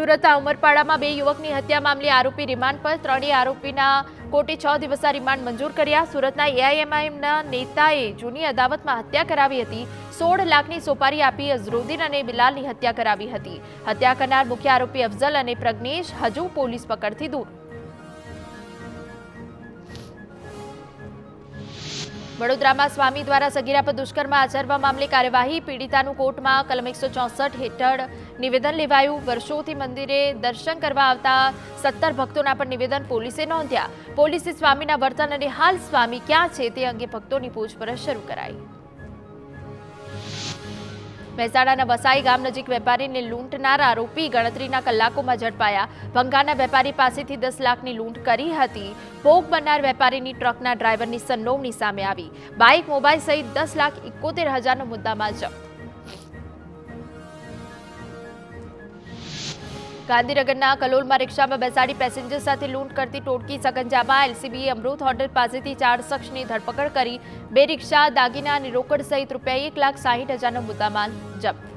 સુરતના ઉમરપાડામાં 2 યુવકની હત્યા મામલે આરોપી રિમાન્ડ પર, ત્રણેય આરોપીના કોર્ટે 6 દિવસના રિમાન્ડ મંજૂર કર્યા। સુરતના એઆઈએમઆઈએમના નેતાએ જૂની અદાવતમાં હત્યા કરાવી હતી। 16 લાખની સોપારી આપી અઝરુદ્દીન અને બિલાલની હત્યા કરાવી હતી। હત્યા કરનાર મુખ્ય આરોપી અફઝલ અને પ્રજ્ઞેશ હજુ પોલીસ પકડથી દૂર। વડોદરામાં સ્વામી દ્વારા સગીરા પર દુષ્કર્મ આચરવા મામલે કાર્યવાહી। પીડિતાનું કોર્ટમાં કલમ 164 હેઠળ નિવેદન લેવાયું। વર્ષોથી મંદિરે દર્શન કરવા આવતા 17 ભક્તોના પણ નિવેદન પોલીસે નોંધ્યા। પોલીસે સ્વામીના વર્તન અને હાલ સ્વામી ક્યાં છે તે અંગે ભક્તોની પૂછપરછ શરૂ કરાઈ। મહેસાણાના વસાઈ ગામ નજીક વેપારીને લૂંટનાર આરોપી ગણતરીના કલાકોમાં ઝડપાયા। ભંગારના વેપારી પાસેથી 10 લાખની લૂંટ કરી હતી। ભોગ બનનાર વેપારીની ટ્રકના ડ્રાઈવરની સંડોવણી સામે આવી। બાઇક, મોબાઈલ સહિત 10,71,000નો મુદ્દામાલ જપ્ત। ગાંધીનગરના કલોલમાં રિક્ષામાં બેસાડી પેસેન્જર સાથે લૂંટ કરતી ટોળકી સકંજામાં। એલસીબીએ અમૃત હોટલ પાસેથી 4 શખ્સની ધરપકડ કરી। 2 રિક્ષા, દાગીના અને રોકડ સહિત રૂપિયા 1,60,000નો મુદ્દામાલ જપ્ત।